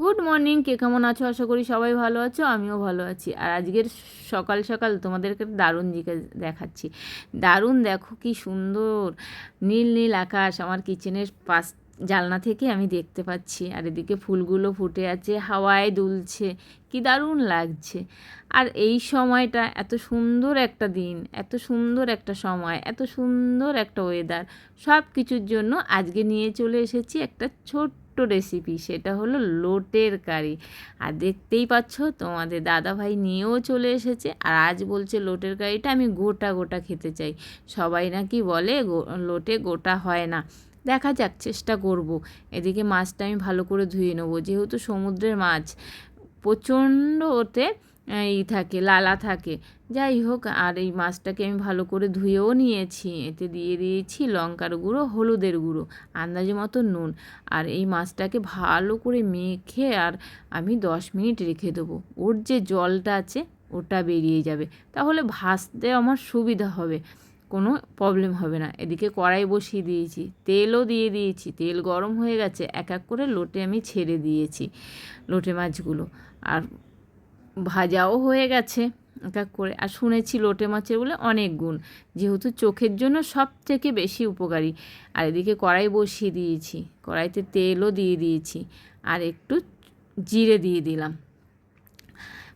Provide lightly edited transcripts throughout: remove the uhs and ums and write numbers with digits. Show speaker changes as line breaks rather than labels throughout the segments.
Good morning, কে কেমন আছো? আশা করি সবাই ভালো আছো, আমিও ভালো আছি। আর আজকের সকাল সকাল তোমাদেরকে দারুণ দিকে দেখাচ্ছি। দারুণ, দেখো কি সুন্দর নীল নীল আকাশ আমার কিচেনের পাশ জানলা থেকে আমি দেখতে পাচ্ছি। আর এদিকে ফুলগুলো ফুটে আছে, হাওয়ায় দুলছে, কি দারুণ লাগছে। আর এই সময়টা এত সুন্দর একটা দিন, এত সুন্দর একটা সময়, এত সুন্দর একটা ওয়েদার, সব কিছুর জন্য আজকে নিয়ে চলে এসেছি একটা ছোট্ট রেসিপি। সেটা হলো লোটের কারি। আর দেখতেই পাচ্ছ তোমাদের দাদাভাই নিয়েও চলে এসেছে। আর আজ বলছে লোটের কারিটা আমি গোটা গোটা খেতে চাই। সবাই নাকি বলে লোটে গোটা হয় না। দেখা যাক, চেষ্টা করব। এদিকে মাছটা আমি ভালো করে ধুয়ে নেবো, যেহেতু সমুদ্রের মাছ প্রচণ্ড ওতে থাকে, লালা থাকে। যাই হোক, আর এই মাছটাকে আমি ভালো করে ধুয়েও নিয়েছি। এতে দিয়ে দিয়েছি লঙ্কার গুঁড়ো, হলুদের গুঁড়ো, আন্দাজে মতো নুন। আর এই মাছটাকে ভালো করে মেখে আর আমি 10 মিনিট রেখে দেবো। ওর যে জলটা আছে ওটা বেরিয়ে যাবে, তাহলে ভাজতে আমার সুবিধা হবে, কোনো প্রবলেম হবে না। এদিকে কড়াই বসিয়ে দিয়েছি, তেলও দিয়ে দিয়েছি। তেল গরম হয়ে গেছে, এক এক করে লোটে আমি ছেড়ে দিয়েছি, লোটে মাছগুলো। আর ভাজাও হয়ে গেছে এক এক করে। আর শুনেছি লোটে মাছের বলে অনেক গুণ, যেহেতু চোখের জন্য সব থেকে বেশি উপকারী। আর এদিকে কড়াই বসিয়ে দিয়েছি, কড়াইতে তেলও দিয়ে দিয়েছি। আর একটু জিরে দিয়ে দিলাম।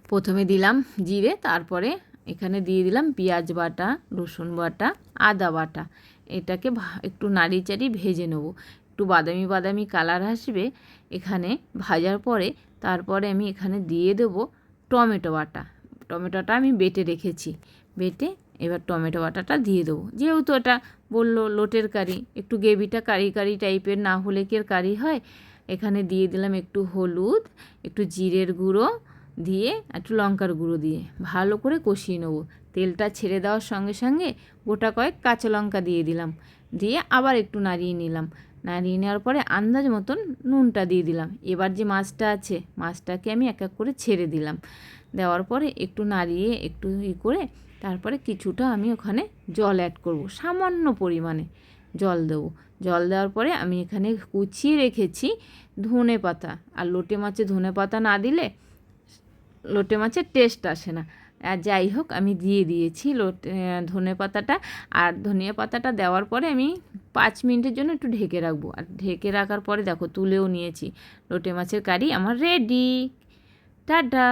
প্রথমে দিলাম জিরে, তারপরে এখানে দিয়ে দিলাম পেঁয়াজ বাটা, রসুন বাটা, আদা বাটা। এটাকে একটু নাড়ি চাড়ি ভেজে নেবো, একটু বাদামি বাদামি কালার আসবে এখানে ভাজার পরে। তারপরে আমি এখানে দিয়ে দেবো টমেটো বাটা। টমেটোটা আমি বেটে রেখেছি, বেটে এবার টমেটো বাটাটা দিয়ে দেবো। যেহেতু এটা বললো লোটের কারি, একটু গ্রেভিটা কারি কারি টাইপের না হলে কি আর কারি হয়। এখানে দিয়ে দিলাম একটু হলুদ, একটু জিরের গুঁড়ো দিয়ে, একটু লঙ্কার গুঁড়ো দিয়ে ভালো করে কষিয়ে নেবো। তেলটা ছেড়ে দেওয়ার সঙ্গে সঙ্গে গোটা কয়েক কাঁচা লঙ্কা দিয়ে দিলাম, দিয়ে আবার একটু নাড়িয়ে নিলাম। নাড়িয়ে নেওয়ার পরে আন্দাজ মতন নুনটা দিয়ে দিলাম। এবার যে মাছটা আছে, মাছটাকে আমি এক এক করে ছেড়ে দিলাম। দেওয়ার পরে একটু নাড়িয়ে একটু করে তারপরে কিছুটা আমি ওখানে জল অ্যাড করব, সামান্য পরিমাণে জল দেবো। জল দেওয়ার পরে আমি এখানে কুচিয়ে রেখেছি ধনে পাতা। আর লোটে মাছে ধনে পাতা না দিলে লোটে মাছের টেস্ট আসে না। আর যাই হোক, আমি দিয়ে দিয়েছি ধনে পাতাটা। আর ধনিয়া পাতাটা দেওয়ার পরে আমি 5 মিনিটের জন্য একটু ঢেকে রাখবো। আর ঢেকে রাখার পরে দেখো তুলেও নিয়েছি। লোটে মাছের কারি আমার রেডি। টাটা।